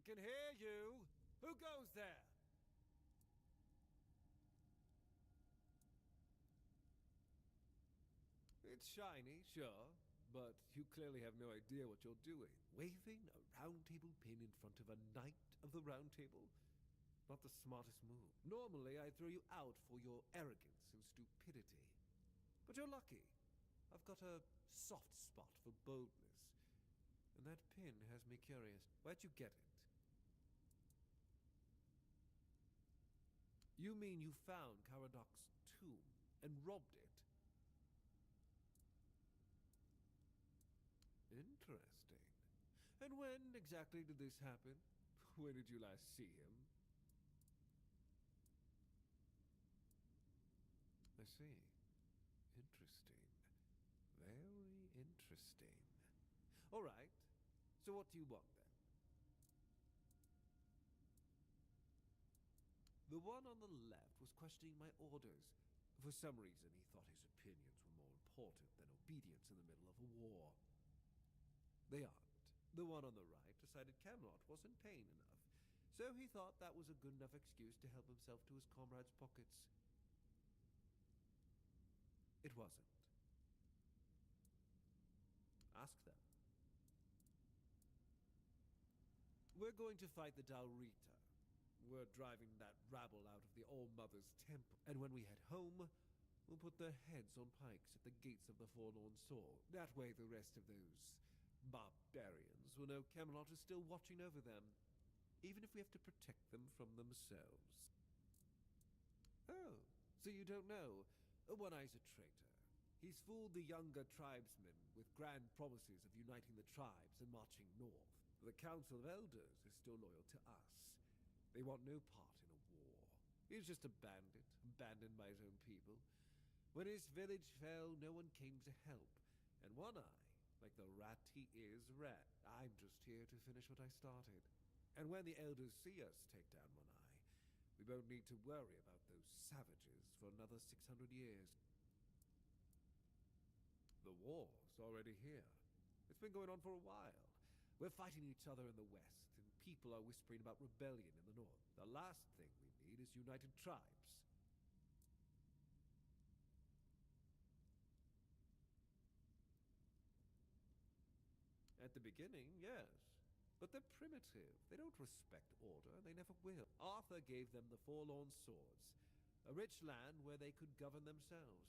I can hear you! Who goes there? It's shiny, sure, but you clearly have no idea what you're doing. Waving a round table pin in front of a knight of the round table? Not the smartest move. Normally, I'd throw you out for your arrogance and stupidity. But you're lucky. I've got a soft spot for boldness. And that pin has me curious. Where'd you get it? You mean you found Caradoc's tomb and robbed it? Interesting. And when exactly did this happen? When did you last see him? I see. Interesting. Very interesting. All right. So what do you want then? The one on the left was questioning my orders. For some reason, he thought his opinions were more important than obedience in the middle of a war. They aren't. The one on the right decided Camelot wasn't paying enough, so he thought that was a good enough excuse to help himself to his comrades' pockets. It wasn't. Ask them. We're going to fight the Dalrita. We're driving that rabble out of the All-Mother's temple, and when we head home, we'll put their heads on pikes at the gates of the Forlorn Sword. That way the rest of those barbarians will know Camelot is still watching over them, even if we have to protect them from themselves. Oh, so you don't know? One-Eye's a traitor. He's fooled the younger tribesmen with grand promises of uniting the tribes and marching north. The Council of Elders is still loyal to us. They want no part in a war. He's just a bandit, abandoned by his own people. When his village fell, no one came to help. And One-Eye, like the rat he is, ran. I'm just here to finish what I started. And when the Elders see us take down One-Eye, we won't need to worry about those savages for another 600 years. The war's already here. It's been going on for a while. We're fighting each other in the west, and people are whispering about rebellion in the north. The last thing we need is united tribes. At the beginning, yes. But they're primitive. They don't respect order, and they never will. Arthur gave them the Forlorn Swords, a rich land where they could govern themselves.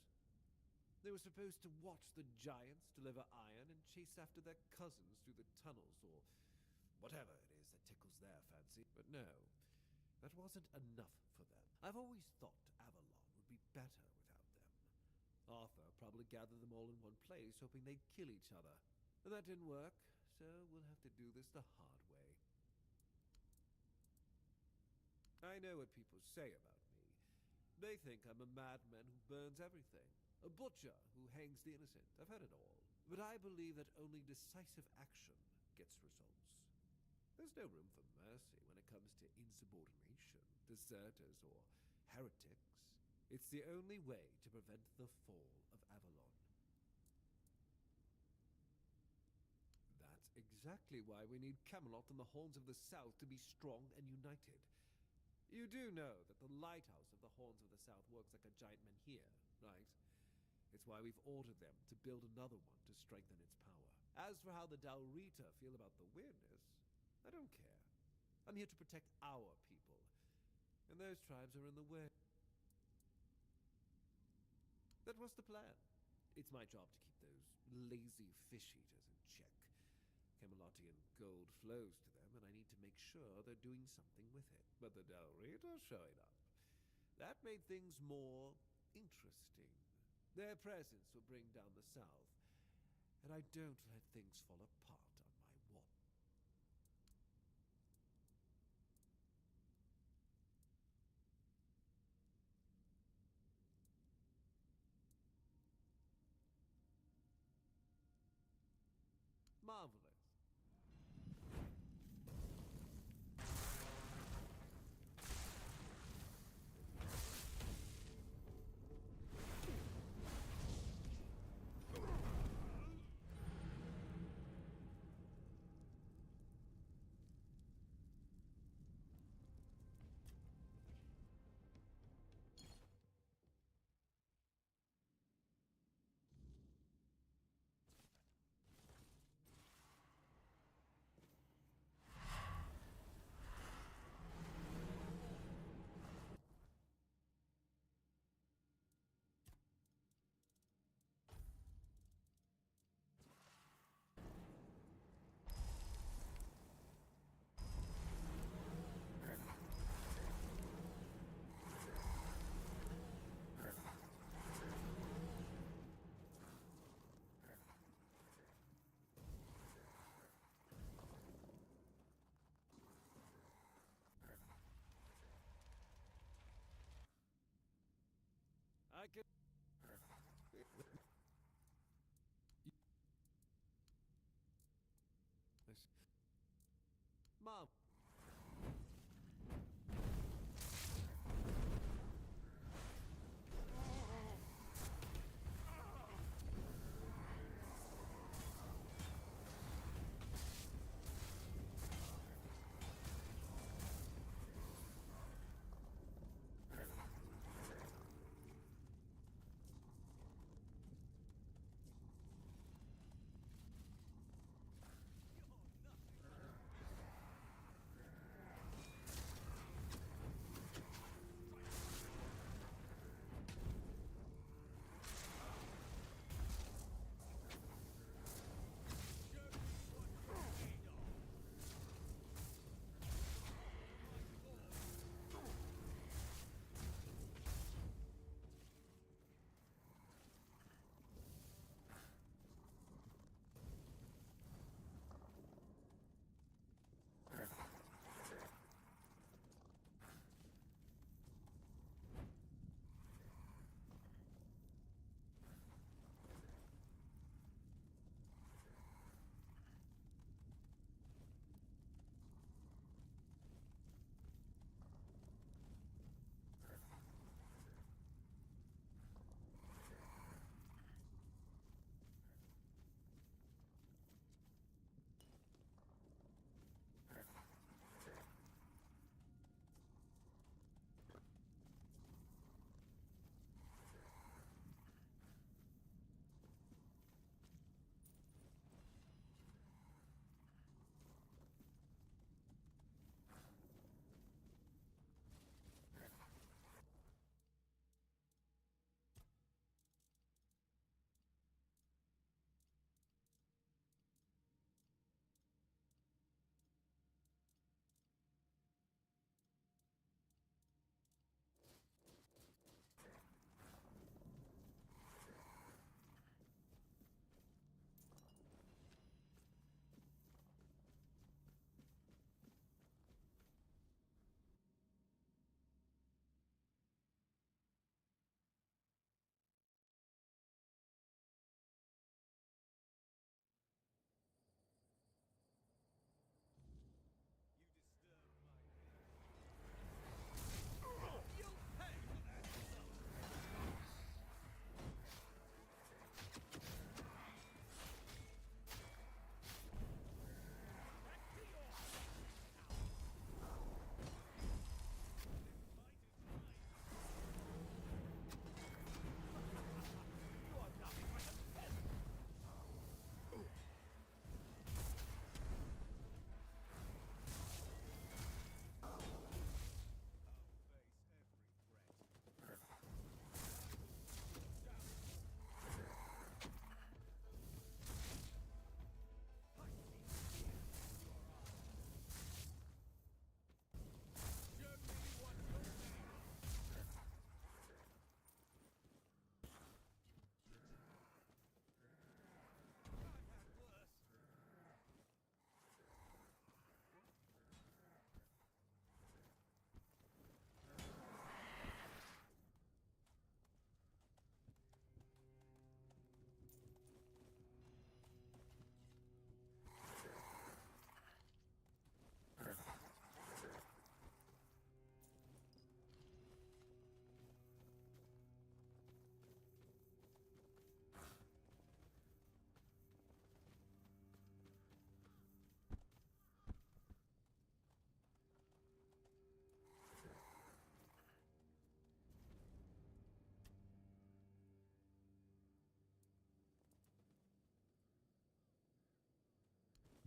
They were supposed to watch the giants deliver iron and chase after their cousins through the tunnels, or whatever it is that tickles their fancy. But no, that wasn't enough for them. I've always thought Avalon would be better without them. Arthur probably gathered them all in one place, hoping they'd kill each other. But that didn't work, so we'll have to do this the hard way. I know what people say about me. They think I'm a madman who burns everything. A butcher who hangs the innocent. I've heard it all. But I believe that only decisive action gets results. There's no room for mercy when it comes to insubordination, deserters, or heretics. It's the only way to prevent the fall of Avalon. That's exactly why we need Camelot and the Horns of the South to be strong and united. You do know that the lighthouse of the Horns of the South works like a giant menhir, right? It's why we've ordered them to build another one to strengthen its power. As for how the Dalrita feel about the weirdness, I don't care. I'm here to protect our people, and those tribes are in the way. That was the plan. It's my job to keep those lazy fish-eaters in check. Camelotian gold flows to them, and I need to make sure they're doing something with it. But the Dalrita showing up, that made things more interesting. Their presence will bring down the South, and I don't let things fall apart on my watch. Marvelous. I can... Mom.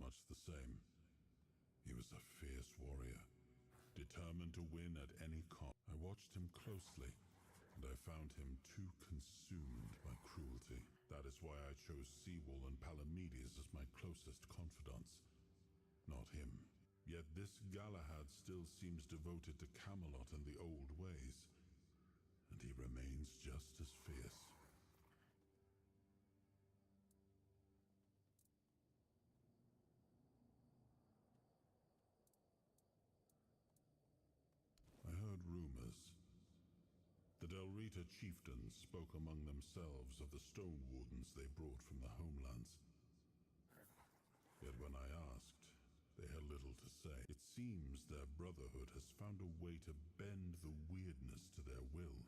Much the same. He was a fierce warrior, determined to win at any cost. I watched him closely, and I found him too consumed by cruelty. That is why I chose Seawall and Palamedes as my closest confidants, not him. Yet this Galahad still seems devoted to Camelot and the old ways, and he remains just as fierce. I heard rumors. The Del Dahlrita chieftains spoke among themselves of the stone wardens they brought from the homelands. Yet when I asked, they had little to say. It seems their brotherhood has found a way to bend the weirdness to their will.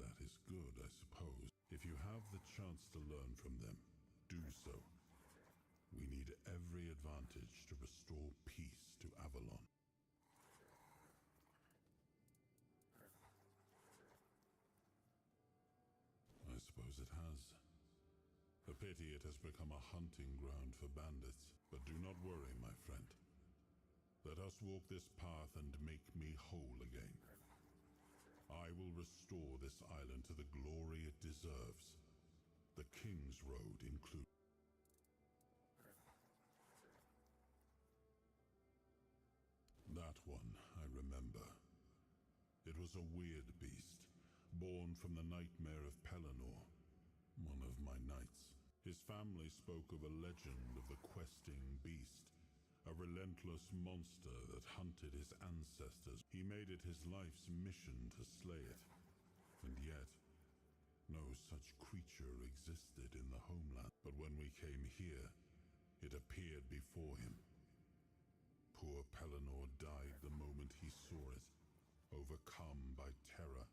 That is good, I suppose. If you have the chance to learn from them, do so. We need every advantage to restore peace to Avalon. I suppose it has. A pity it has become a hunting ground for bandits. But do not worry, my friend. Let us walk this path and make me whole again. I will restore this island to the glory it deserves. The King's Road includes. That one, I remember. It was a weird beast, born from the nightmare of Pelennor, one of my knights. His family spoke of a legend of the questing beast, a relentless monster that hunted his ancestors. He made it his life's mission to slay it, and yet, no such creature existed in the homeland. But when we came here, it appeared before him. Poor Pelennor died the moment he saw it, overcome by terror.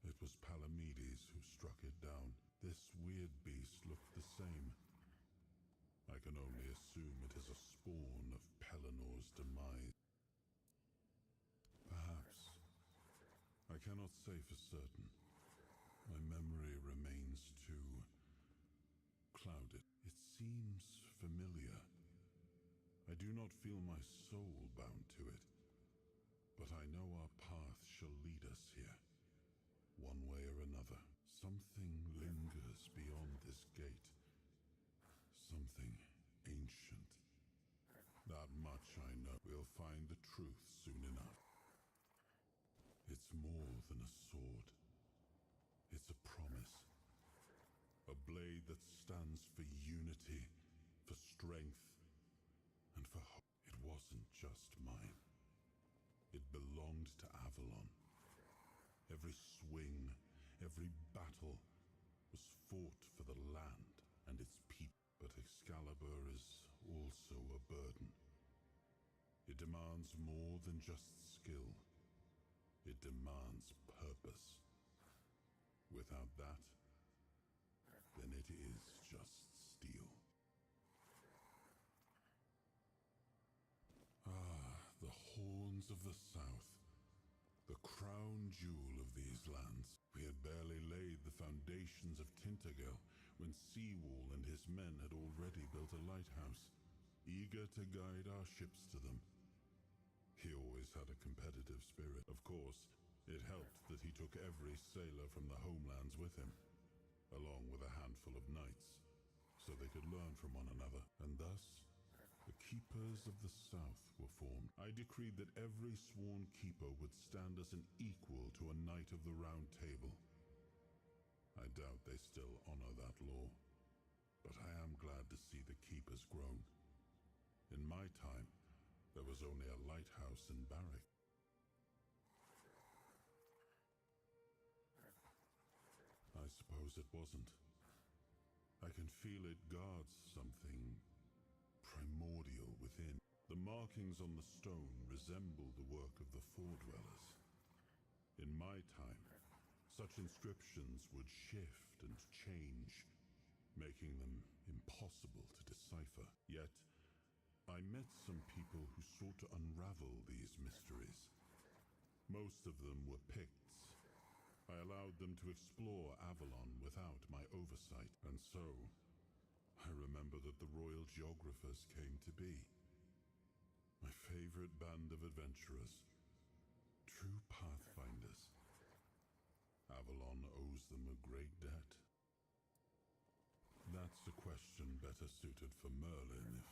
It was Palamedes who struck it down. This weird beast looked the same. I can only assume it is a spawn of Pellennor's demise. Perhaps. I cannot say for certain. My memory remains too clouded. It seems familiar. I do not feel my soul bound to it, but I know our path shall lead us here, one way or another. Something lingers beyond this gate, something ancient. That much I know. We'll find the truth soon enough. It's more than a sword. It's a promise. A blade that stands for unity, for strength, and for hope. It wasn't just mine. It belonged to Avalon. Every swing, every battle was fought for the land and its people. But Excalibur is also a burden. It demands more than just skill. It demands purpose. Without that, then it is just steel. The horns of the south, the crown jewel of these lands. We had barely laid the foundations of Tainted when Seawall and his men had already built a lighthouse, eager to guide our ships to them. He always had a competitive spirit. Of course, it helped that he took every sailor from the homelands with him, along with a handful of knights, so they could learn from one another, and thus the Keepers of the South were formed. I decreed that every sworn keeper would stand as an equal to a Knight of the Round Table. I doubt they still honor that law, but I am glad to see the keepers grown. In my time, there was only a lighthouse and barrack. I suppose it wasn't. I can feel it guards something primordial within. The markings on the stone resemble the work of the Foredwellers. In my time, such inscriptions would shift and change, making them impossible to decipher. Yet, I met some people who sought to unravel these mysteries. Most of them were Picts. I allowed them to explore Avalon without my oversight, and so I remember that the royal geographers came to be. My favorite band of adventurers, true pathfinders. Avalon owes them a great debt. That's a question better suited for Merlin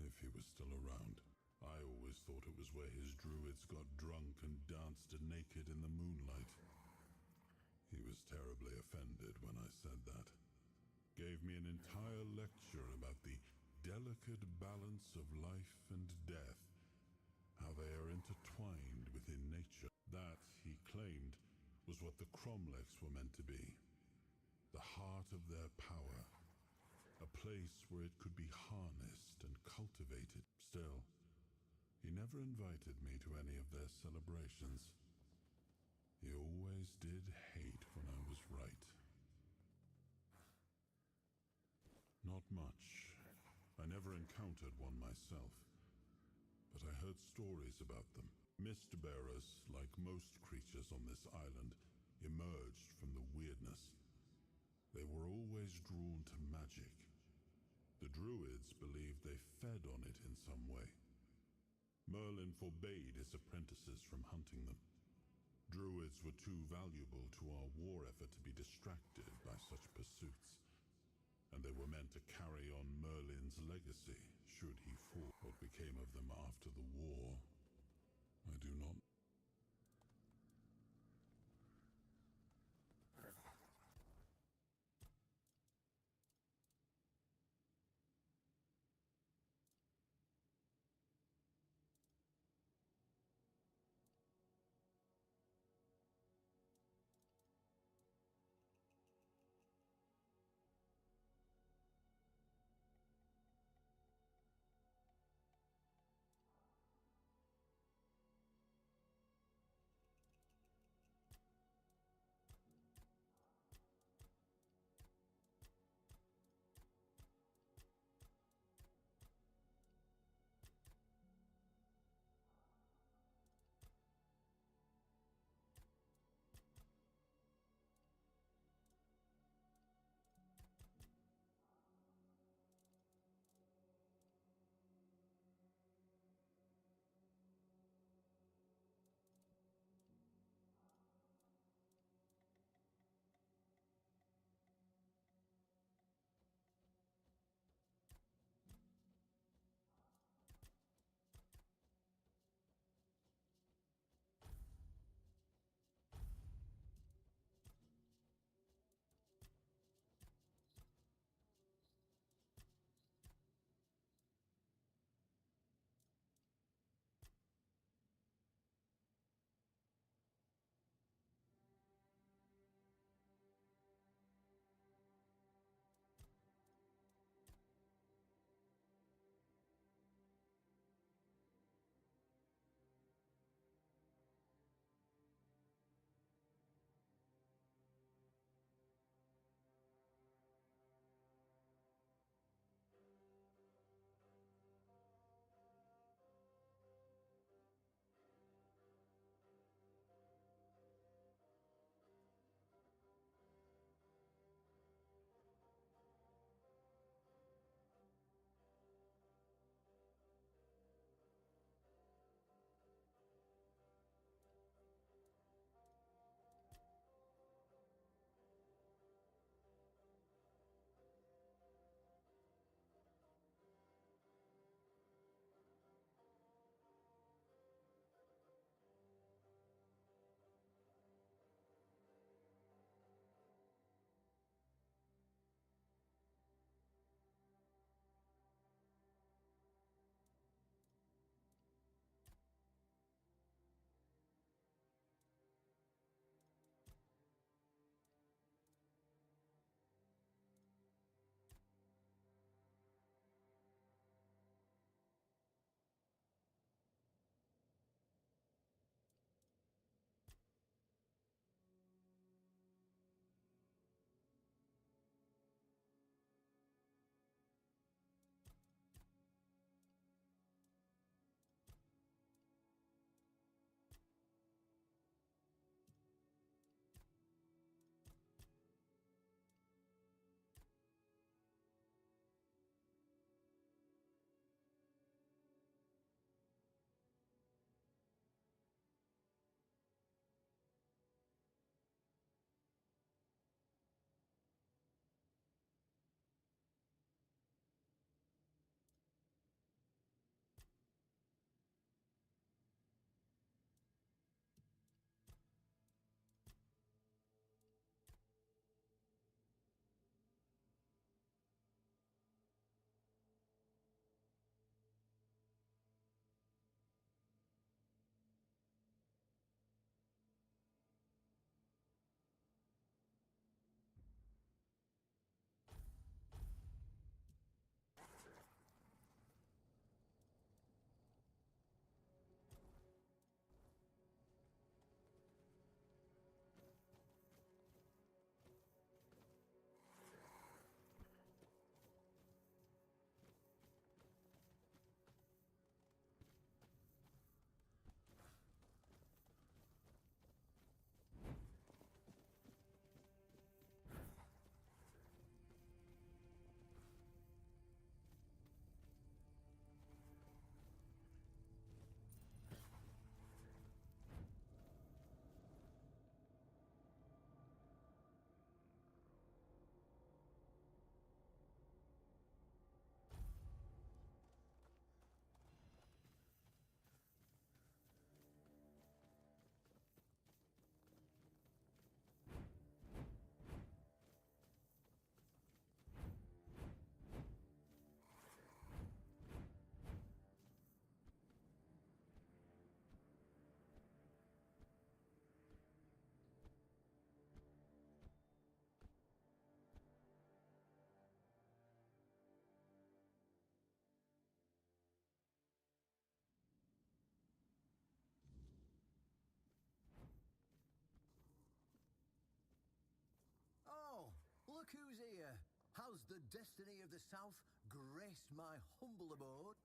if he was still around. I always thought it was where his druids got drunk and danced naked in the moonlight. He was terribly offended when I said that. Gave me an entire lecture about the delicate balance of life and death, how they are intertwined within nature. That, he claimed, was what the cromlechs were meant to be. The heart of their power. A place where it could be harnessed and cultivated. Still, he never invited me to any of their celebrations. He always did hate when I was right. Not much. I never encountered one myself, but I heard stories about them. Mist bearers, like most creatures on this island, emerged from the weirdness. They were always drawn to magic. The druids believed they fed on it in some way. Merlin forbade his apprentices from hunting them. Druids were too valuable to our war effort to be distracted by such pursuits, and they were meant to carry on Merlin's legacy should he fall. What became of them after the war, I do not. Look who's here. Has the destiny of the South graced my humble abode?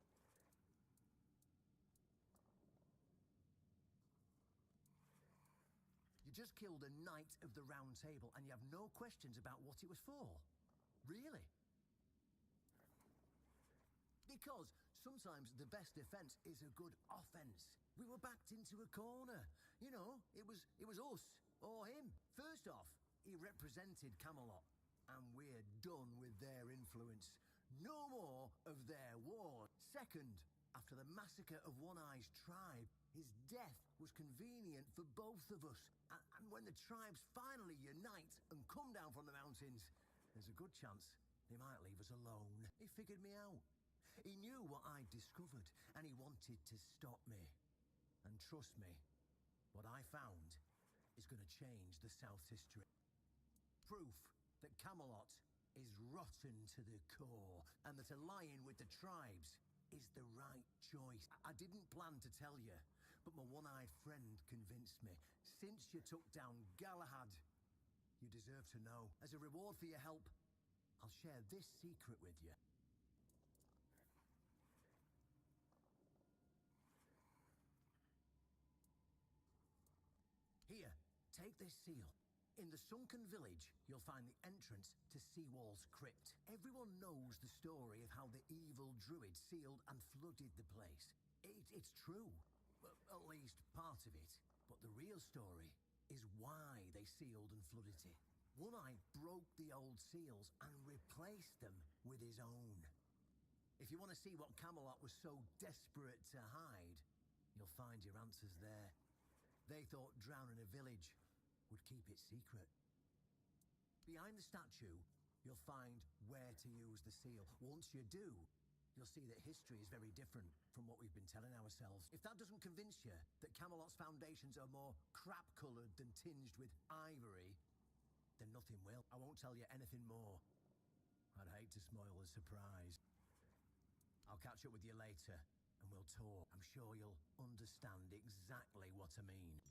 You just killed a knight of the Round Table and you have no questions about what it was for? Really? Because sometimes the best defense is a good offense. We were backed into a corner. You know, it was us or him. First off, he represented Camelot, and we're done with their influence. No more of their war. Second, after the massacre of One Eye's tribe, his death was convenient for both of us. And when the tribes finally unite and come down from the mountains, there's a good chance they might leave us alone. He figured me out. He knew what I'd discovered, and he wanted to stop me. And trust me, what I found is going to change the South's history. Proof that Camelot is rotten to the core, and that allying with the tribes is the right choice. I didn't plan to tell you, but my one-eyed friend convinced me. Since you took down Galahad, you deserve to know. As a reward for your help, I'll share this secret with you. Here, take this seal. In the sunken village, you'll find the entrance to Seawall's crypt. Everyone knows the story of how the evil druid sealed and flooded the place. It's true, well, at least part of it. But the real story is why they sealed and flooded it. One Eye broke the old seals and replaced them with his own. If you want to see what Camelot was so desperate to hide, you'll find your answers there. They thought drowning a village would keep it secret. Behind the statue, you'll find where to use the seal. Once you do, you'll see that history is very different from what we've been telling ourselves. If that doesn't convince you that Camelot's foundations are more crap-coloured than tinged with ivory, then nothing will. I won't tell you anything more. I'd hate to spoil the surprise. I'll catch up with you later, and we'll talk. I'm sure you'll understand exactly what I mean.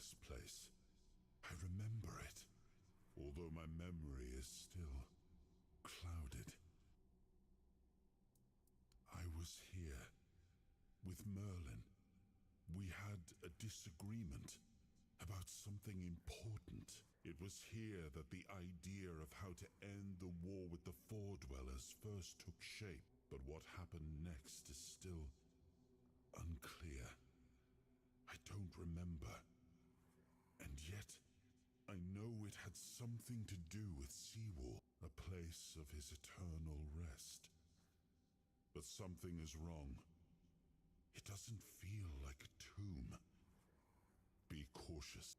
this place. I remember it, although my memory is still clouded. I was here with Merlin. We had a disagreement about something important. It was here that the idea of how to end the war with the Four Dwellers first took shape, but what happened next is still unclear. I don't remember. And yet, I know it had something to do with Seawall, a place of his eternal rest. But something is wrong. It doesn't feel like a tomb. Be cautious.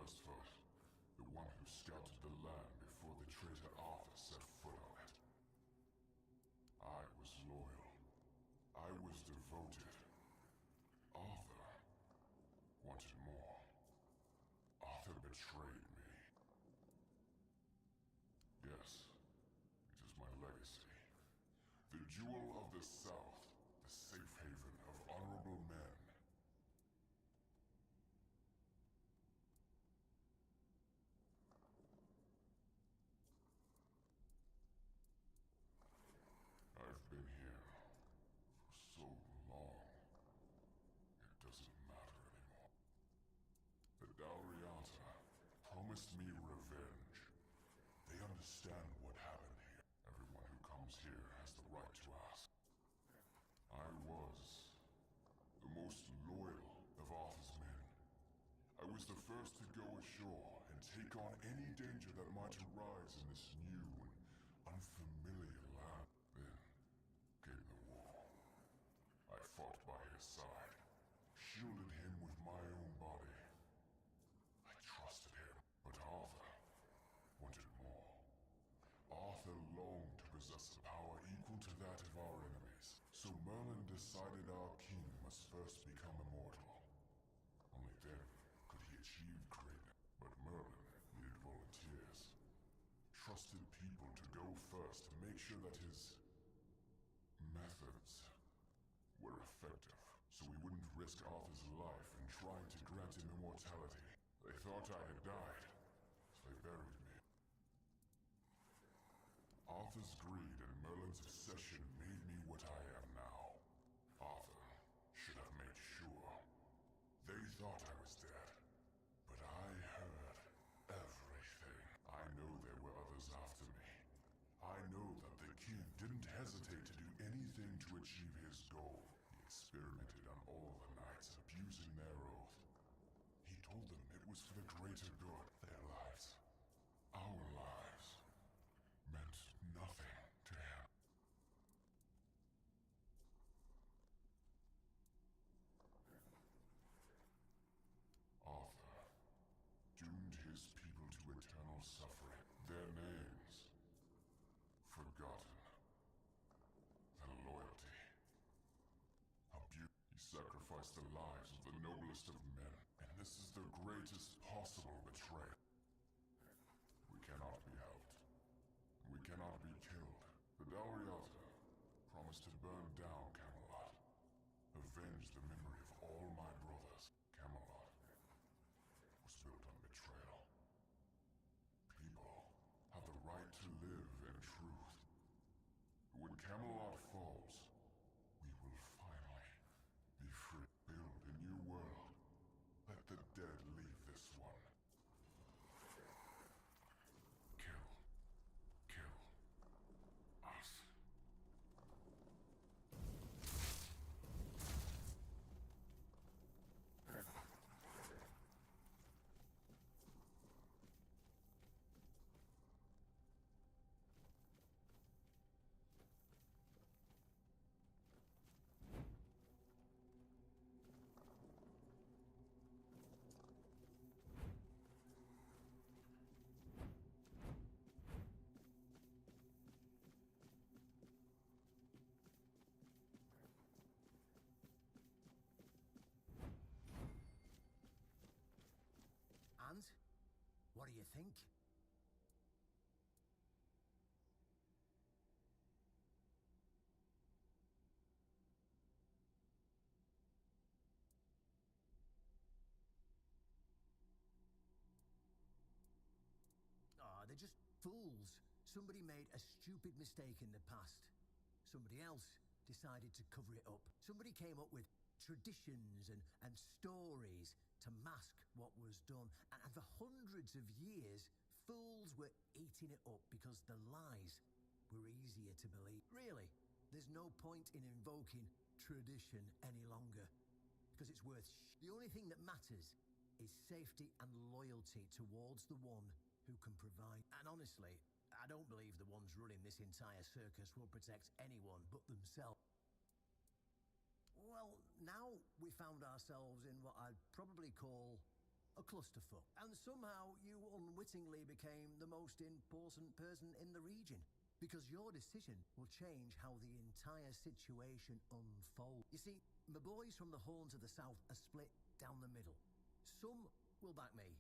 first foot. The one who scouted the land before the traitor Arthur set foot on it. I was loyal. I was devoted. Arthur wanted more. Arthur betrayed me. Yes, it is my legacy. The jewel of the South, the safe haven of honorable men. I've been here for so long, it doesn't matter anymore. The Dalriata promised me revenge. They understand what happened here. Everyone who comes here has the right to ask. I was the most loyal of Arthur's men. I was the first to go ashore and take on any danger that might arise in this new and unfamiliar land. Then came the war. I fought by his side, shielded him with my own body. I trusted him, but Arthur wanted more. Arthur longed to possess a power equal to that of our enemies. So Merlin decided our king must first become immortal. Only then could he achieve greatness. But Merlin needed volunteers. Trusted people to go first to make sure that his methods were effective. So we wouldn't risk Arthur's life in trying to grant him immortality. They thought I had died, so they buried me. Arthur's greed and Merlin's obsession made me what I am now. Arthur should have made sure. They thought I was dead, but I heard everything. I know there were others after me. I know that the king didn't hesitate to do anything to achieve his goal. He experimented on all the knights, abusing their oath. He told them it was for the greater good. Their lives, our lives, meant nothing to him. Arthur doomed his people to eternal suffering. Their names forgotten. Their loyalty abused. He sacrificed the lives of the noblest of men, and this is the greatest possible betrayal. We cannot be helped. We cannot be killed. The Dalriata promised to burn down Camelot, avenge the memory of all my brothers. Camelot was built on betrayal. People have the right to live in truth. But when Camelot falls, we will finally be free. Build a new world. Let the dead leave this one. Kill us. And? What do you think? They're just fools. Somebody made a stupid mistake in the past. Somebody else decided to cover it up. Somebody came up with traditions and stories to mask what was done. And for hundreds of years, fools were eating it up because the lies were easier to believe. Really, there's no point in invoking tradition any longer because it's worth The only thing that matters is safety and loyalty towards the one who can provide. And honestly, I don't believe the ones running this entire circus will protect anyone but themselves. Well, now we found ourselves in what I'd probably call a clusterfuck. And somehow you unwittingly became the most important person in the region. Because your decision will change how the entire situation unfolds. You see, my boys from the Horns of the South are split down the middle. Some will back me,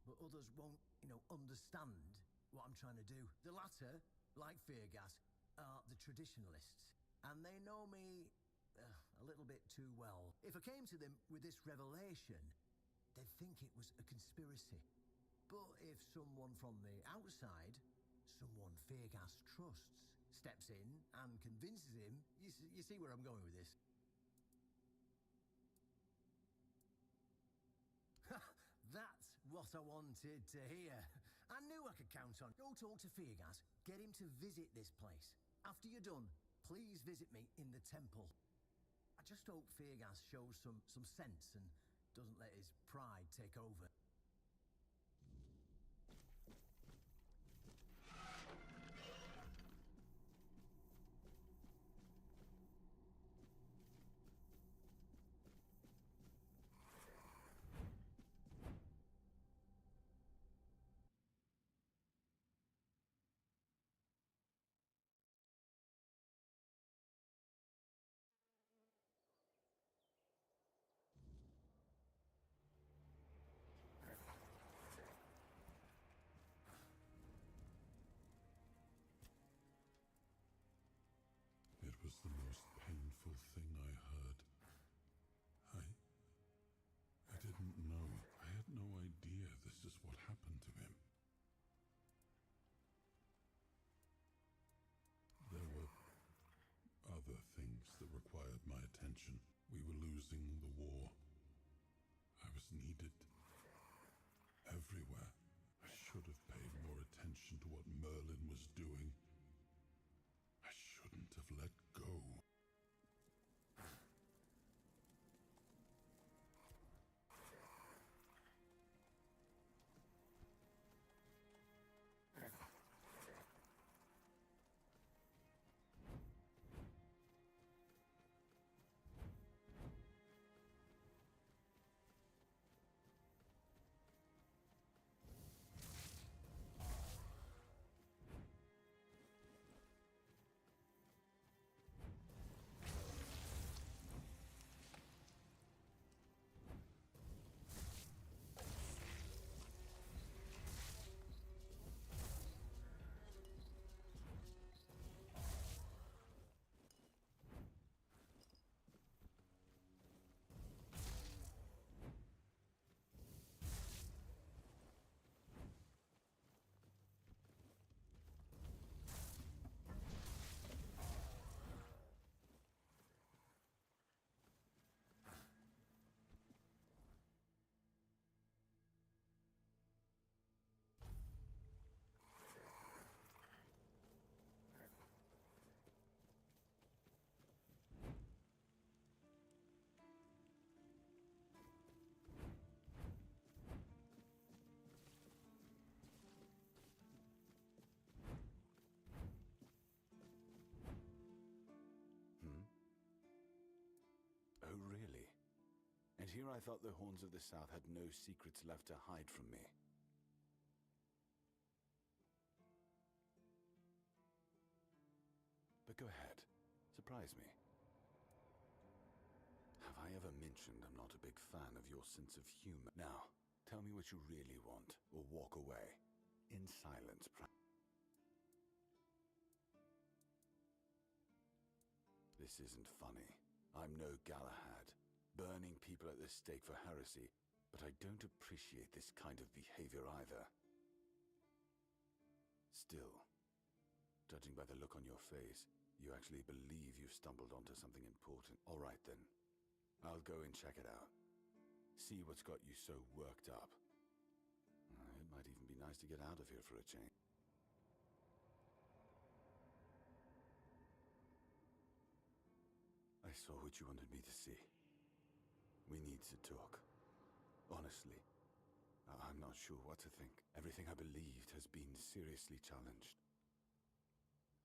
but others won't, understand what I'm trying to do. The latter, like Feargas, are the traditionalists. And they know me a little bit too well. If I came to them with this revelation, they'd think it was a conspiracy. But if someone from the outside, someone Feargas trusts, steps in and convinces him, you see where I'm going with this. That's what I wanted to hear. I knew I could count on. Go talk to Feargas, get him to visit this place. After you're done, please visit me in the temple. I just hope Feargas shows some sense and doesn't let his pride take over. It was the most painful thing I heard. I didn't know. I had no idea this is what happened to him. There were other things that required my attention. We were losing the war. I was needed everywhere. I should have paid more attention to what Merlin was doing. I shouldn't have let go. Oh, really? And here I thought the Horns of the South had no secrets left to hide from me. But go ahead. Surprise me. Have I ever mentioned I'm not a big fan of your sense of humor? Now, tell me what you really want, or walk away. In silence, This isn't funny. I'm no Galahad, burning people at the stake for heresy, but I don't appreciate this kind of behavior either. Still, judging by the look on your face, you actually believe you've stumbled onto something important. All right then, I'll go and check it out. See what's got you so worked up. It might even be nice to get out of here for a change. I saw what you wanted me to see. We need to talk. Honestly, I'm not sure what to think. Everything I believed has been seriously challenged.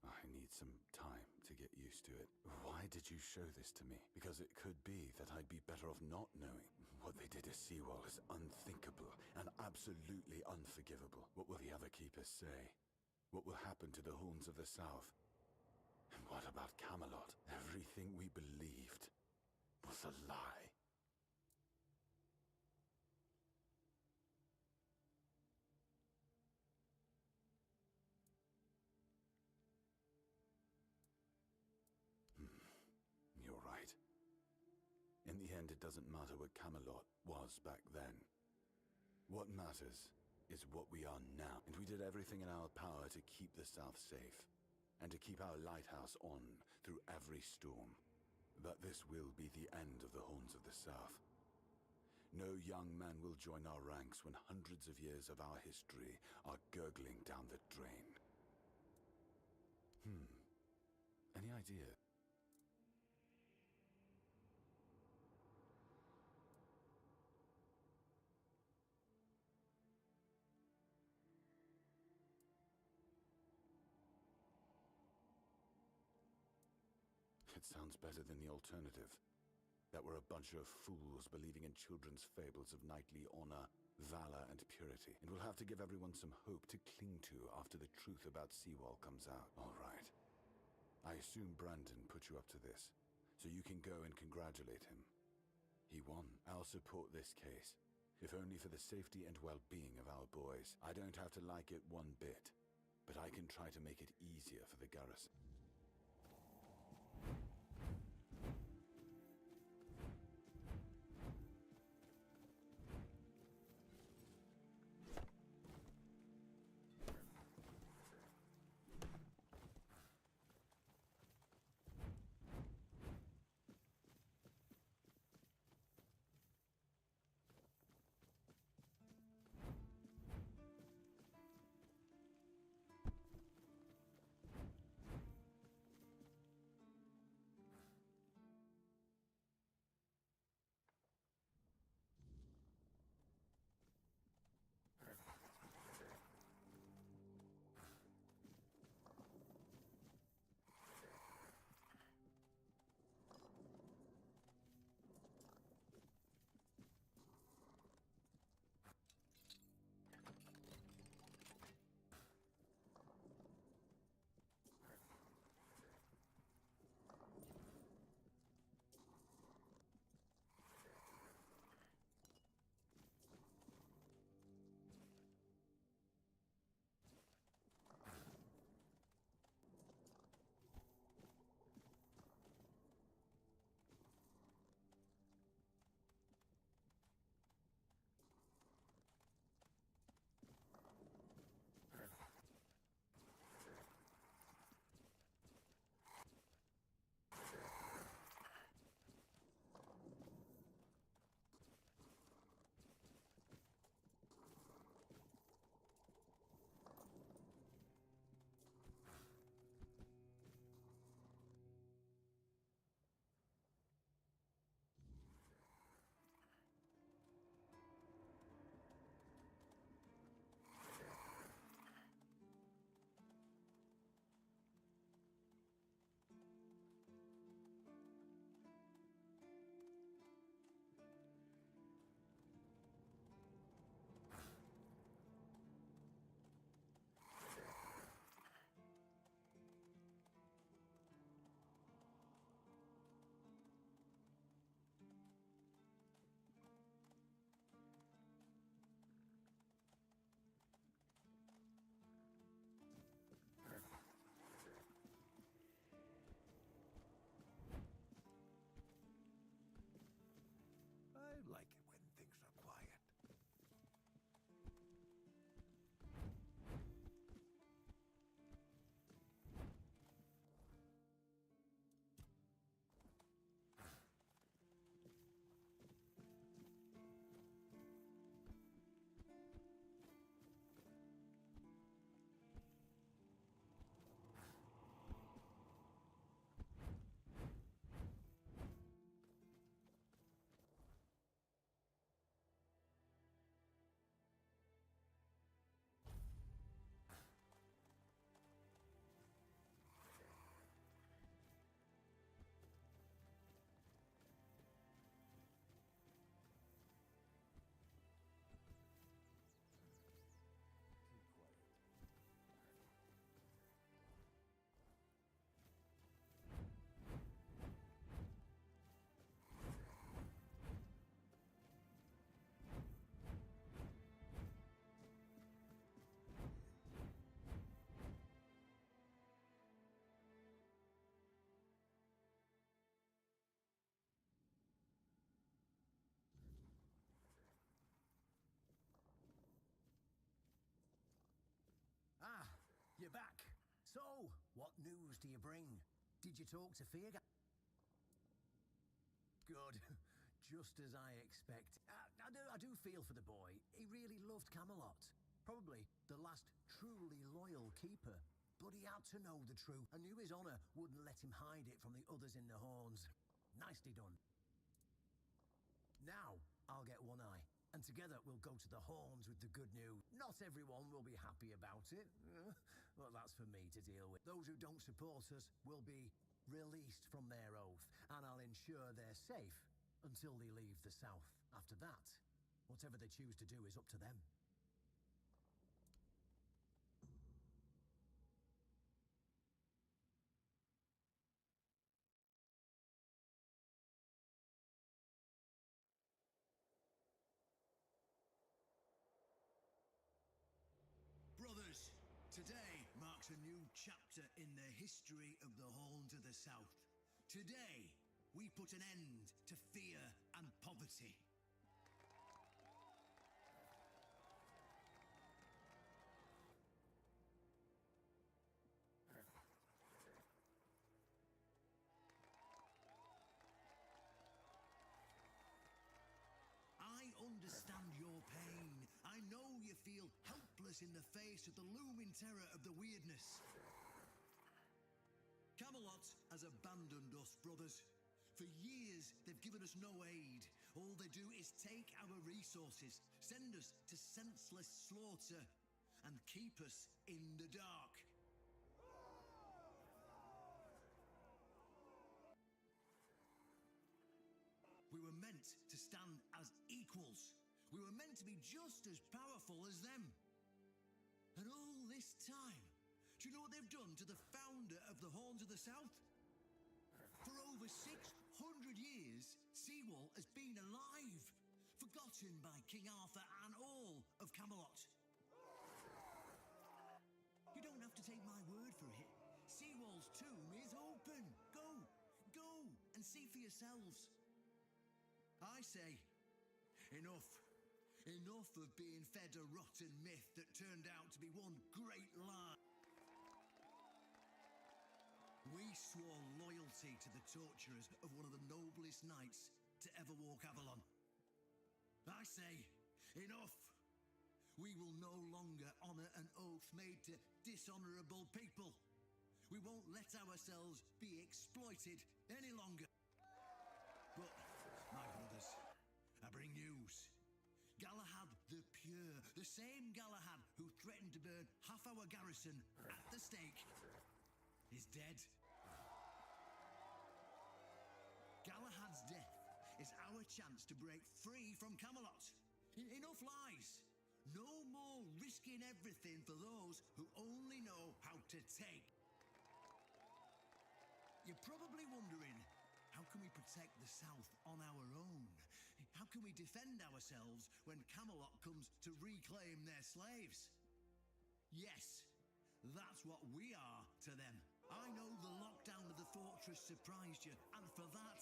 I need some time to get used to it. Why did you show this to me? Because it could be that I'd be better off not knowing. What they did to Seawall is unthinkable and absolutely unforgivable. What will the other keepers say? What will happen to the Horns of the South? And what about Camelot? Everything we believed was a lie. You're right. In the end, it doesn't matter what Camelot was back then. What matters is what we are now. And we did everything in our power to keep the South safe, and to keep our lighthouse on through every storm. But this will be the end of the Horns of the South. No young man will join our ranks when hundreds of years of our history are gurgling down the drain. Any idea? It sounds better than the alternative. That we're a bunch of fools believing in children's fables of knightly honor, valor, and purity. And we'll have to give everyone some hope to cling to after the truth about Seawall comes out. All right. I assume Brandon put you up to this, so you can go and congratulate him. He won. I'll support this case, if only for the safety and well-being of our boys. I don't have to like it one bit, but I can try to make it easier for the garrison. So, what news do you bring? Did you talk to Fearga? Good. Just as I expect. I do feel for the boy. He really loved Camelot. Probably the last truly loyal keeper. But he had to know the truth and knew his honor wouldn't let him hide it from the others in the horns. Nicely done. Now, I'll get one eye. And together we'll go to the horns with the good news. Not everyone will be happy about it. Well, that's for me to deal with. Those who don't support us will be released from their oath. And I'll ensure they're safe until they leave the south. After that, whatever they choose to do is up to them. Brothers, today marks a new chapter in the history of the Horn to the south. Today, we put an end to fear and poverty. I understand your pain. I know you feel helpless in the face of the looming terror of the weirdness. Camelot has abandoned us, brothers. For years, they've given us no aid. All they do is take our resources, send us to senseless slaughter, and keep us in the dark. We were meant to stand as equals. We were meant to be just as powerful as them. And all this time, do you know what they've done to the founder of the Horns of the South? For over 600 years, Seawall has been alive, forgotten by King Arthur and all of Camelot. You don't have to take my word for it. Seawall's tomb is open. Go and see for yourselves. I say, enough. Enough of being fed a rotten myth that turned out to be one great lie. We swore loyalty to the torturers of one of the noblest knights to ever walk Avalon. I say, enough. We will no longer honor an oath made to dishonorable people. We won't let ourselves be exploited any longer. But, my brothers, I bring news. Galahad the Pure, the same Galahad who threatened to burn half our garrison at the stake, is dead. Galahad's death is our chance to break free from Camelot. Enough lies. No more risking everything for those who only know how to take. You're probably wondering, how can we protect the South on our own? How can we defend ourselves when Camelot comes to reclaim their slaves? Yes, that's what we are to them. I know the lockdown of the fortress surprised you, and for that,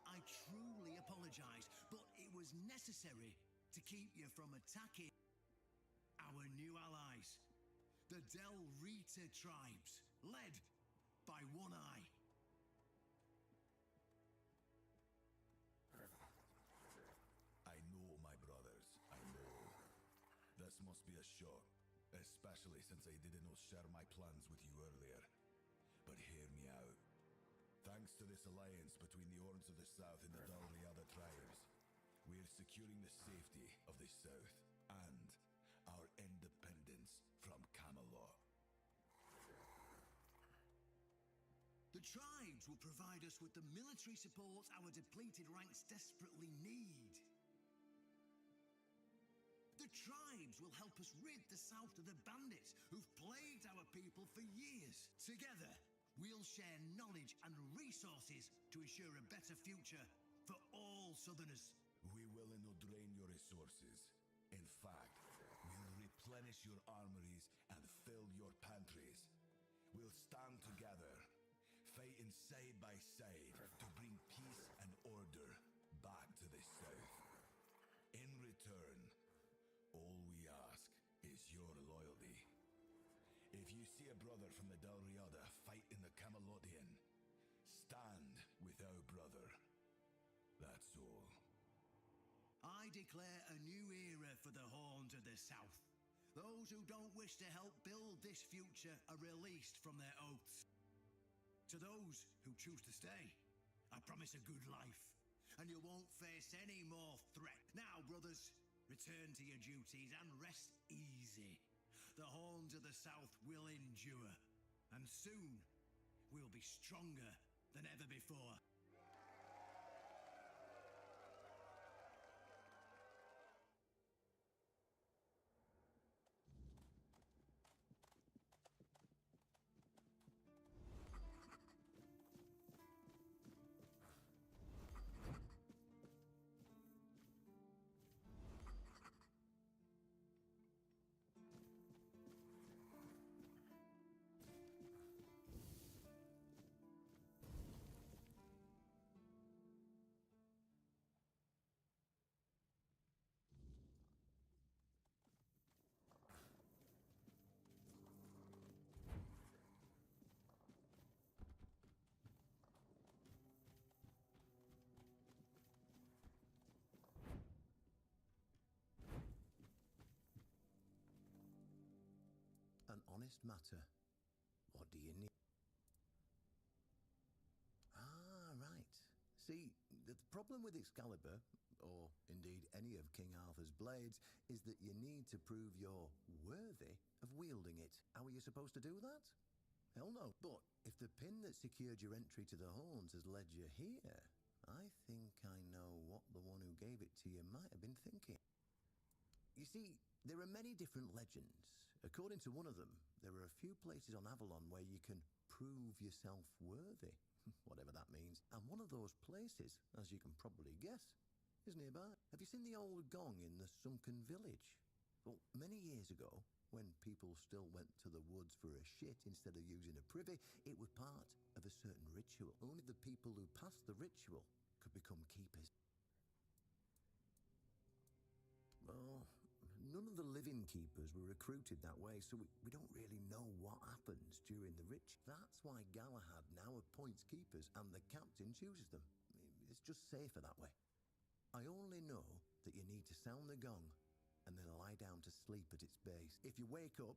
I truly apologize. But it was necessary to keep you from attacking our new allies, the Del Rita tribes, led by One Eye. I know, my brothers, I know. This must be a shock, especially since I didn't share my plans with you earlier. But hear me out. Thanks to this alliance between the Orns of the South and the Dalriada tribes, we are securing the safety of the South and our independence from Camelot. The tribes will provide us with the military support our depleted ranks desperately need. The tribes will help us rid the South of the bandits who've plagued our people for years. Together, we'll share knowledge and resources to ensure a better future for all Southerners. We will not drain your resources. In fact, we'll replenish your armories and fill your pantries. We'll stand together, fighting side by side to bring peace and order back to the South. In return, all we ask is your loyalty. If you see a brother from the Dalriada fight in the Camelodian. Stand with our brother. That's all. I declare a new era for the Horns of the South. Those who don't wish to help build this future are released from their oaths. To those who choose to stay, I promise a good life, and you won't face any more threat. Now, brothers, return to your duties and rest easy. The Horns of the South will endure, and soon we'll be stronger than ever before. An honest matter. What do you need? Ah, right. See, the problem with Excalibur, or indeed any of King Arthur's blades, is that you need to prove you're worthy of wielding it. How are you supposed to do that? Hell no. But if the pin that secured your entry to the Horns has led you here, I think I know what the one who gave it to you might have been thinking. You see, there are many different legends. According to one of them, there are a few places on Avalon where you can prove yourself worthy, whatever that means. And one of those places, as you can probably guess, is nearby. Have you seen the old gong in the sunken village? Well, many years ago, when people still went to the woods for a shit instead of using a privy, it was part of a certain ritual. Only the people who passed the ritual could become keepers. Well, none of the living keepers were recruited that way, so we don't really know what happens during the ritual. That's why Galahad now appoints keepers and the captain chooses them. It's just safer that way. I only know that you need to sound the gong and then lie down to sleep at its base. If you wake up,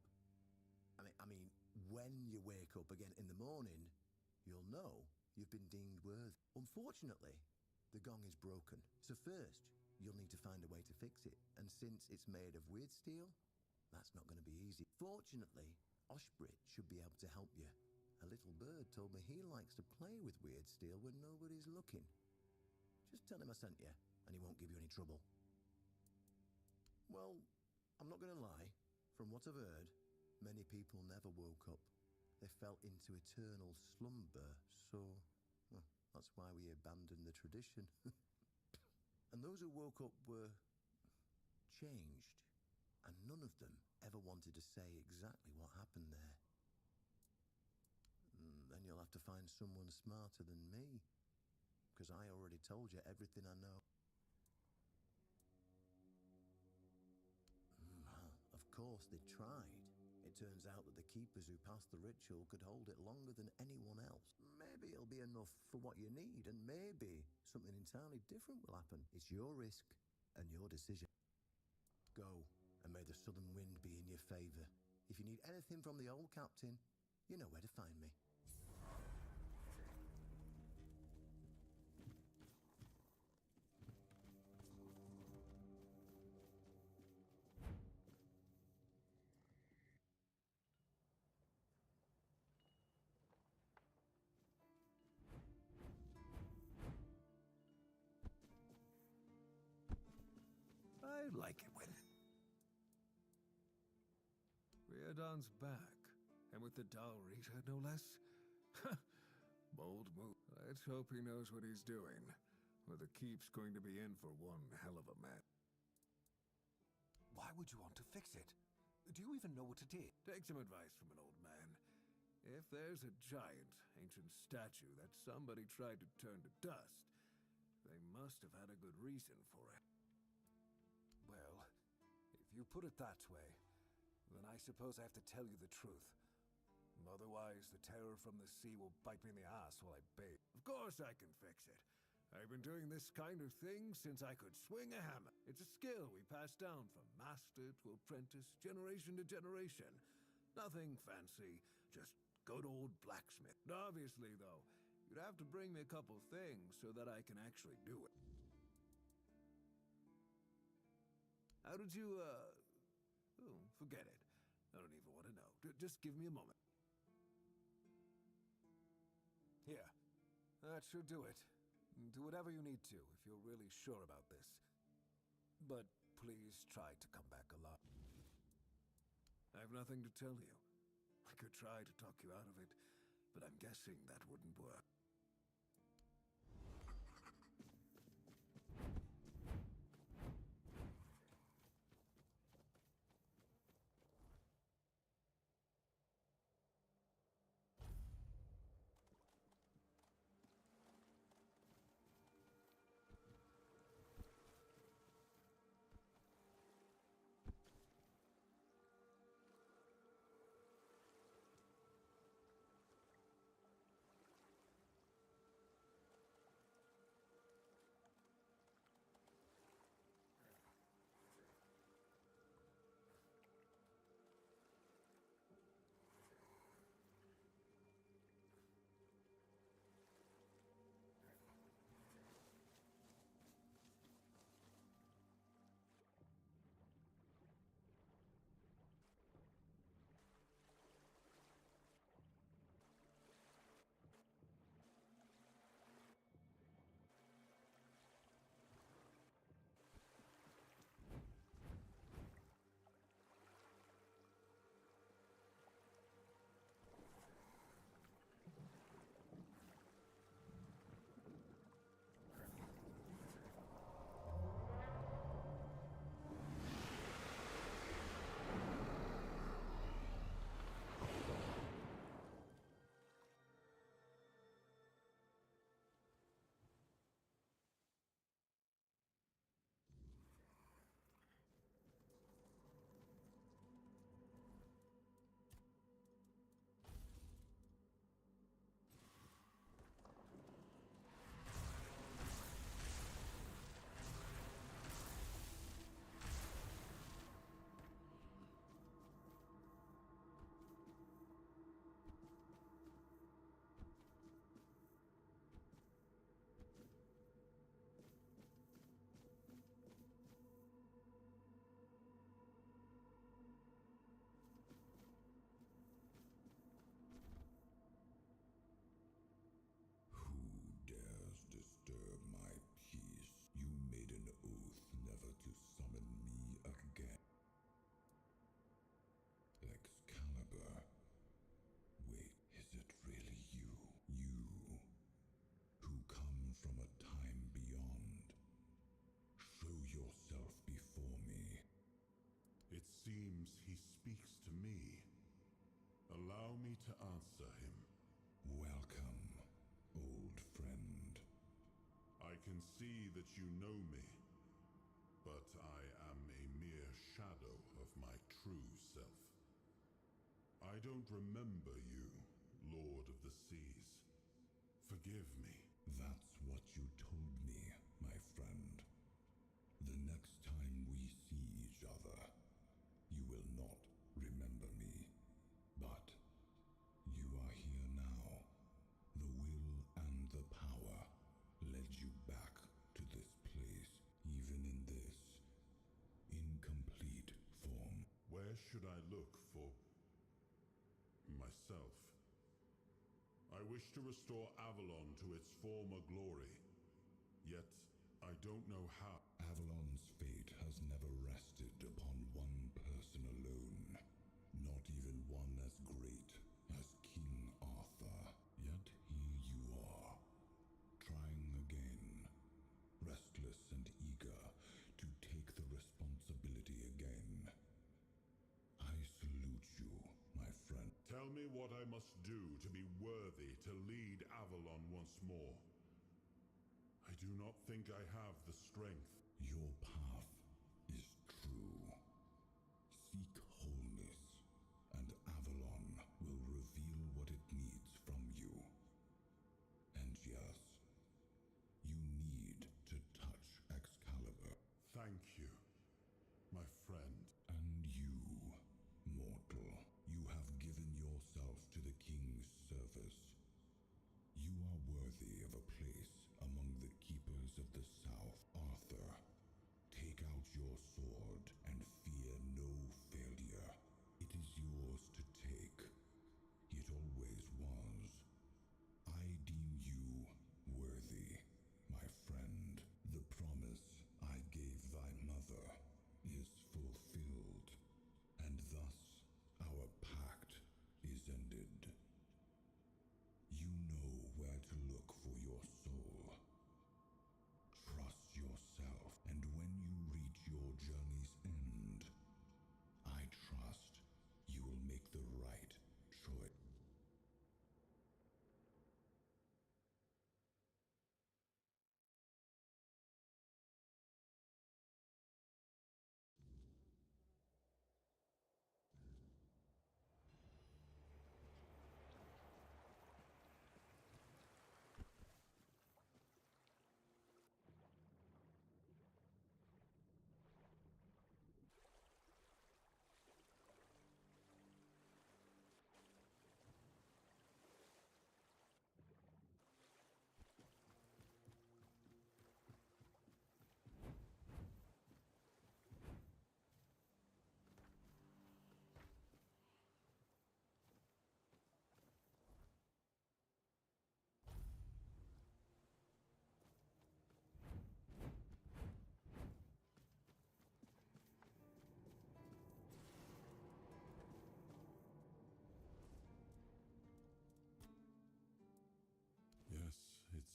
when you wake up again in the morning, you'll know you've been deemed worthy. Unfortunately, the gong is broken. So first, you'll need to find a way to fix it. And since it's made of weird steel, that's not going to be easy. Fortunately, Oshbrit should be able to help you. A little bird told me he likes to play with weird steel when nobody's looking. Just tell him I sent you, and he won't give you any trouble. Well, I'm not going to lie. From what I've heard, many people never woke up. They fell into eternal slumber, so well, that's why we abandoned the tradition. And those who woke up were changed, and none of them ever wanted to say exactly what happened there. Then you'll have to find someone smarter than me, because I already told you everything I know. Well, of course they tried. It turns out that the keepers who passed the ritual could hold it longer than anyone else. Maybe it'll be enough for what you need, and maybe something entirely different will happen. It's your risk and your decision. Go, and may the southern wind be in your favor. If you need anything from the old captain, you know where to find me. I like it when Riordan's back, and with the Dalrita, no less. Bold move. Let's hope he knows what he's doing, or the keep's going to be in for one hell of a mess. Why would you want to fix it? Do you even know what it is? Take some advice from an old man. If there's a giant, ancient statue that somebody tried to turn to dust, they must have had a good reason for it. Well, if you put it that way, then I suppose I have to tell you the truth. Otherwise, the terror from the sea will bite me in the ass while I bathe. Of course I can fix it. I've been doing this kind of thing since I could swing a hammer. It's a skill we pass down from master to apprentice, generation to generation. Nothing fancy, just good old blacksmith. Obviously, though, you'd have to bring me a couple things so that I can actually do it. How did you, Oh, forget it. I don't even want to know. Just give me a moment. Here. That should do it. Do whatever you need to if you're really sure about this. But please try to come back alive. I have nothing to tell you. I could try to talk you out of it, but I'm guessing that wouldn't work. Seems he speaks to me. Allow me to answer him. Welcome, old friend. I can see that you know me, but I am a mere shadow of my true self. I don't remember you, Lord of the Seas. Forgive me. That's what you told me, my friend. The next time we see each other, you will not remember me, but you are here now. The will and the power led you back to this place, even in this incomplete form. Where should I look for myself? I wish to restore Avalon to its former glory, yet I don't know how. Avalon's fate has never rested upon one person alone, not even one as great as King Arthur. Yet here you are, trying again, restless and eager to take the responsibility again. I salute you, my friend. Tell me what I must do to be worthy to lead Avalon once more. I do not think I have the strength. Your path is true. Seek wholeness, and Avalon will reveal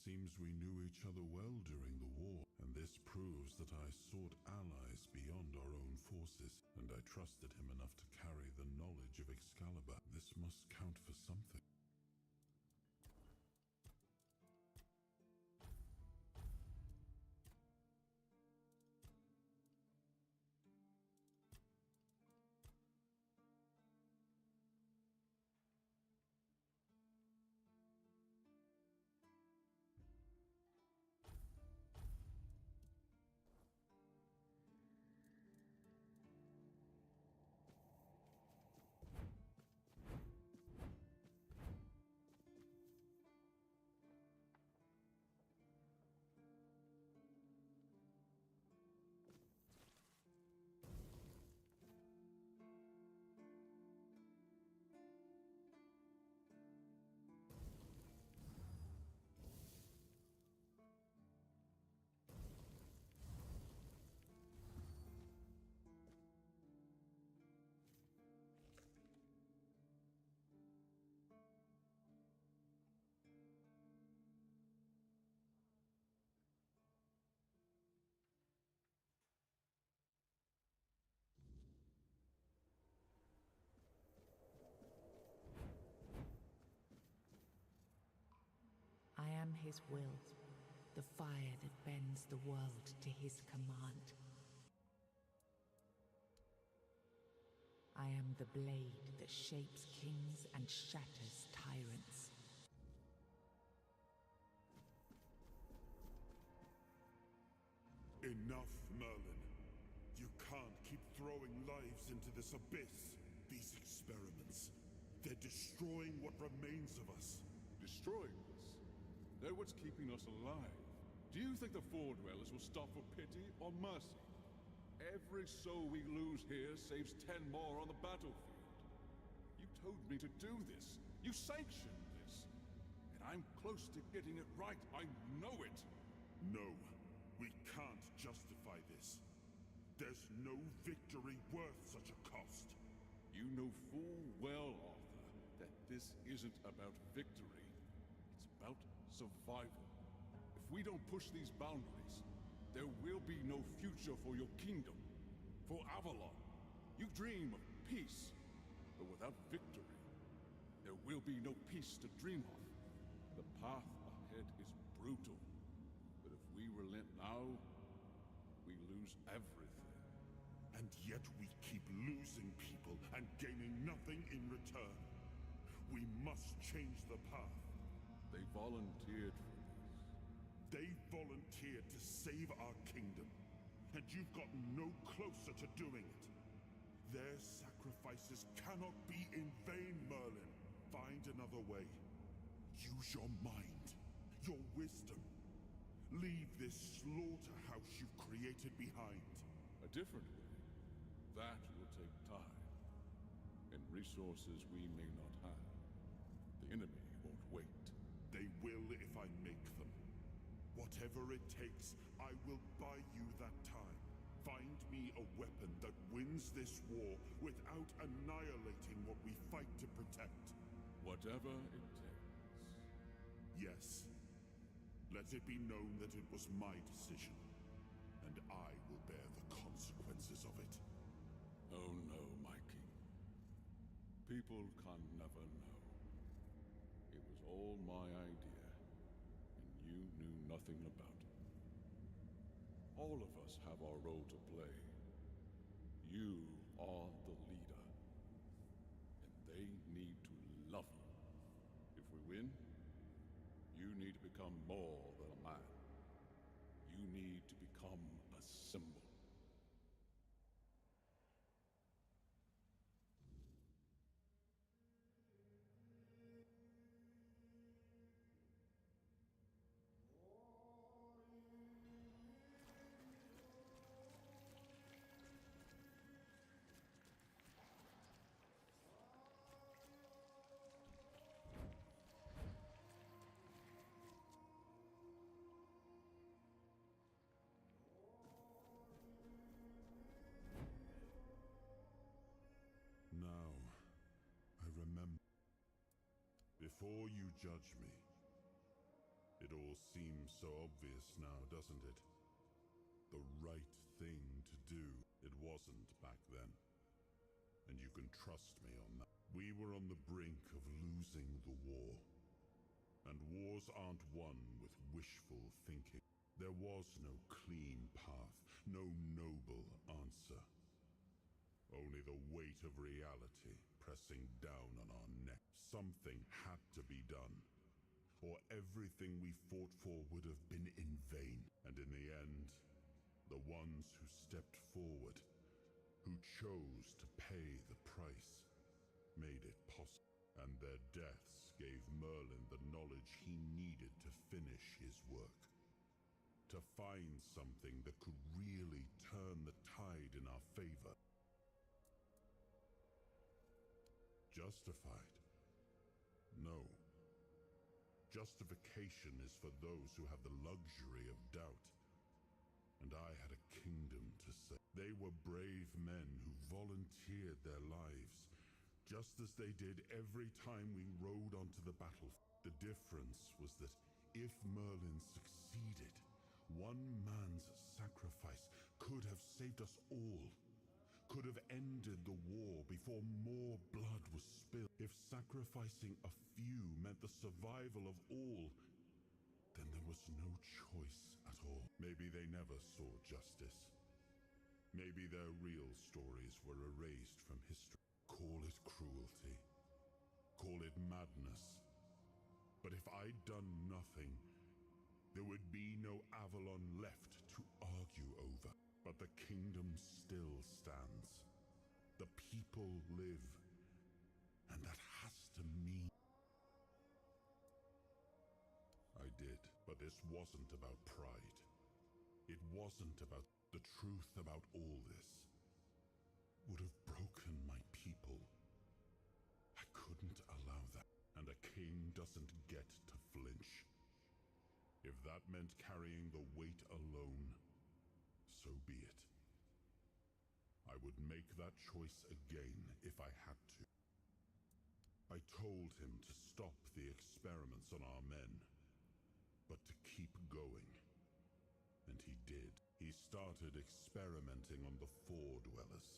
Seems we knew each other well during the war, and this proves that I sought allies beyond our own forces, and I trusted him enough to carry the knowledge of Excalibur. This must count for something. I am his will, the fire that bends the world to his command. I am the blade that shapes kings and shatters tyrants. Enough, Merlin. You can't keep throwing lives into this abyss. These experiments, they're destroying what remains of us. Destroying us? They're what's keeping us alive. Do you think the Four Dwellers will stop for pity or mercy? Every soul we lose here saves 10 more on the battlefield. You told me to do this. You sanctioned this. And I'm close to getting it right. I know it. No, we can't justify this. There's no victory worth such a cost. You know full well, Arthur, that this isn't about victory. It's about survival. If we don't push these boundaries, there will be no future for your kingdom, for Avalon. You dream of peace, but without victory, there will be no peace to dream of. The path ahead is brutal, but if we relent now, we lose everything. And yet we keep losing people and gaining nothing in return. We must change the path. They volunteered for this. They volunteered to save our kingdom, and you've gotten no closer to doing it. Their sacrifices cannot be in vain, Merlin. Find another way. Use your mind, your wisdom. Leave this slaughterhouse you've created behind. A different way. That will take time, and resources we may not have. The enemy won't wait. They will if I make them. Whatever it takes, I will buy you that time. Find me a weapon that wins this war without annihilating what we fight to protect. Whatever it takes. Yes. Let it be known that it was my decision, and I will bear the consequences of it. Oh no, my king. People can never know. It was all my idea, and you knew nothing about it. All of us have our role to play. You are the leader, and they need to love you. If we win, you need to become more than a man. You need to become a symbol. Now, I remember. Before you judge me, It all seems so obvious now, doesn't it? The right thing to do. It wasn't back then. And you can trust me on that. We were on the brink of losing the war. And wars aren't won with wishful thinking. There was no clean path, no noble answer. Only the weight of reality pressing down on our neck. Something had to be done, or everything we fought for would have been in vain. And in the end, the ones who stepped forward, who chose to pay the price, made it possible. And their deaths gave Merlin the knowledge he needed to finish his work. To find something that could really turn the tide in our favor. Justified? No. Justification is for those who have the luxury of doubt. And I had a kingdom to save. They were brave men who volunteered their lives, just as they did every time we rode onto the battlefield. The difference was that if Merlin succeeded, one man's sacrifice could have saved us all, could have ended the war before more blood was spilled. If sacrificing a few meant the survival of all, then there was no choice at all. Maybe they never saw justice. Maybe their real stories were erased from history. Call it cruelty. Call it madness. But if I'd done nothing, there would be no Avalon left to argue over. But the kingdom still stands. The people live. And that has to mean... I did, but this wasn't about pride. It wasn't about... The truth about all this would have broken my people. I couldn't allow that. And a king doesn't get to flinch. If that meant carrying the weight alone, so be it. I would make that choice again if I had to. I told him to stop the experiments on our men, but to keep going. And he did. He started experimenting on the Four Dwellers,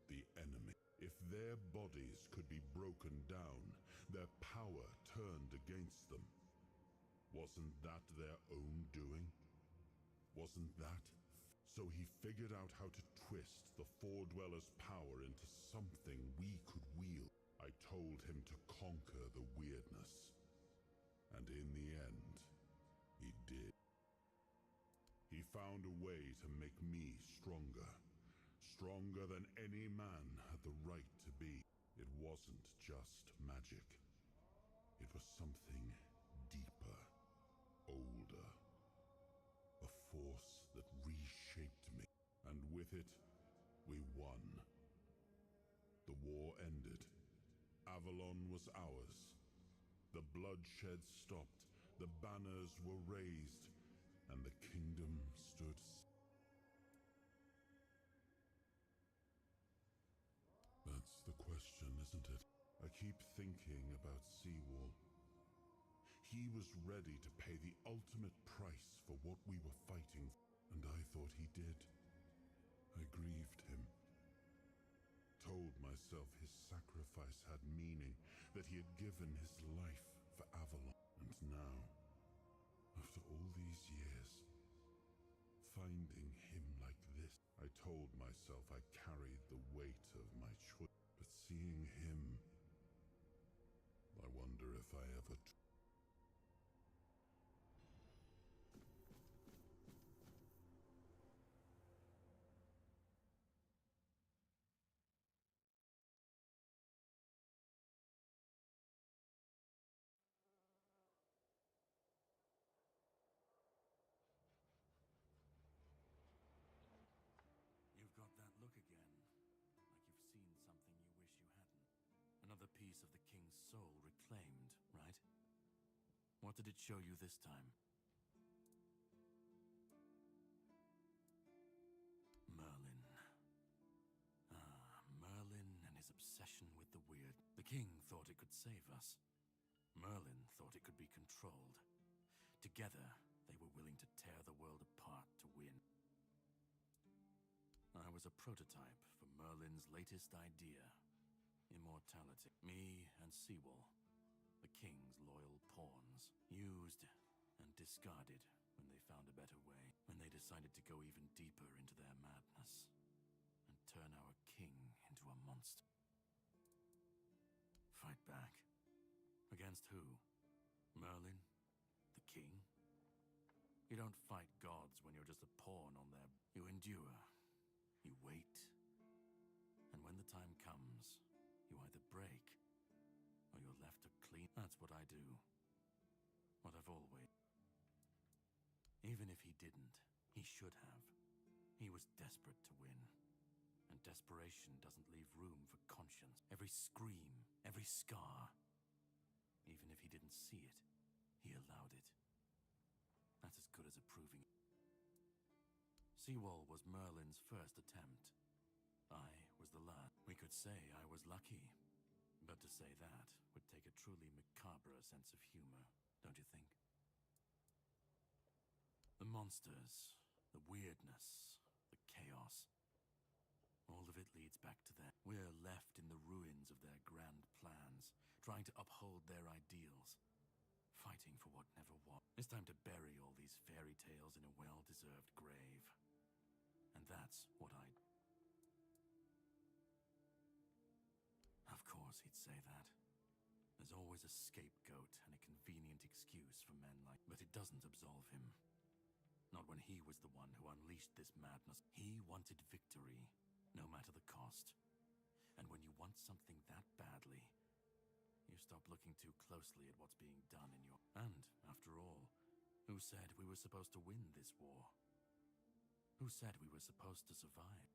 the enemy. If their bodies could be broken down, their power turned against them, wasn't that their own doing? Wasn't that? So he figured out how to twist the Four Dwellers' power into something we could wield. I told him to conquer the weirdness. And in the end, he did. He found a way to make me stronger. Stronger than any man had the right to be. It wasn't just magic. It was something deeper, older. A force that reshaped me. And with it, we won. The war ended. Avalon was ours. The bloodshed stopped. The banners were raised. And the kingdom stood. That's the question, isn't it? I keep thinking about Seawall. He was ready to pay the ultimate price for what we were fighting, and I thought he did. I grieved him. Told myself his sacrifice had meaning, that he had given his life for Avalon. And now, after all these years, finding him like this, I told myself I carried the weight of my choice. But seeing him, I wonder if I ever... You've got that look again, like you've seen something you wish you hadn't. Another piece of the king's soul reclaimed, right? What did it show you this time? Merlin. Merlin and his obsession with the weird. The king thought it could save us. Merlin thought it could be controlled. Together, they were willing to tear the world apart to win. I was a prototype for Merlin's latest idea, immortality. Me and Seawall, the king's loyal pawns, used and discarded when they found a better way, when they decided to go even deeper into their madness and turn our king into a monster. Fight back. Against who? Merlin? The king? You don't fight gods when you're just a pawn on their... You endure. You wait. And when the time comes, you either break, or you're left to clean. That's what I do. What I've always... Even if he didn't, he should have. He was desperate to win. And desperation doesn't leave room for conscience. Every scream, every scar. Even if he didn't see it, he allowed it. That's as good as approving. Seawall was Merlin's first attempt. I was the last. We could say I was lucky. But to say that would take a truly macabre sense of humor, don't you think? The monsters, the weirdness, the chaos. All of it leads back to them. We're left in the ruins of their grand plans, trying to uphold their ideals. Fighting for what never was. It's time to bury all these fairy tales in a well-deserved grave. And that's what I... Of course he'd say that. There's always a scapegoat and a convenient excuse for men like... But it doesn't absolve him. Not when he was the one who unleashed this madness. He wanted victory, no matter the cost. And when you want something that badly, you stop looking too closely at what's being done in your... And, after all, who said we were supposed to win this war? Who said we were supposed to survive?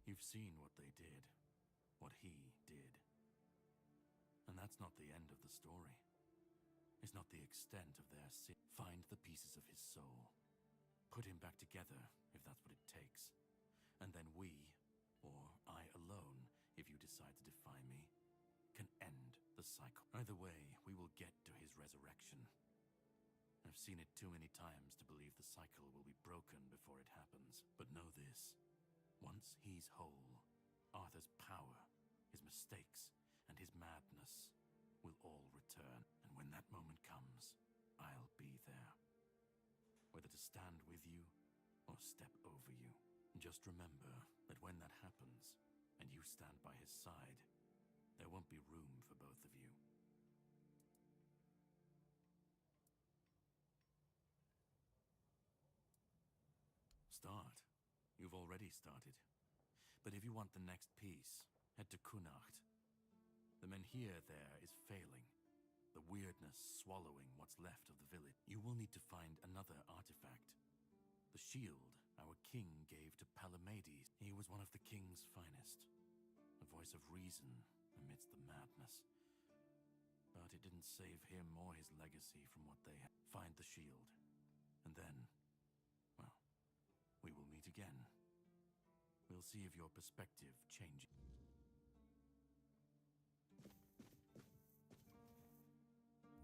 You've seen what they did. What he did. And that's not the end of the story. It's not the extent of their sin. Find the pieces of his soul. Put him back together, if that's what it takes. And then we, or I alone, if you decide to defy me, can end the cycle. Either way, we will get to his resurrection. I've seen it too many times to believe the cycle will be broken before it happens. But know this. Once he's whole, Arthur's power, his mistakes, and his madness will all return. And when that moment comes, I'll be there. Whether to stand with you or step over you. Just remember that when that happens, and you stand by his side, there won't be room for both of you. Start. You've already started. But if you want the next piece, head to Kunacht. The menhir there is failing. The weirdness swallowing what's left of the village. You will need to find another artifact. The shield our king gave to Palamedes. He was one of the king's finest. A voice of reason amidst the madness. But it didn't save him or his legacy from what they had. Find the shield. And then, well, we will meet again. We'll see if your perspective changes.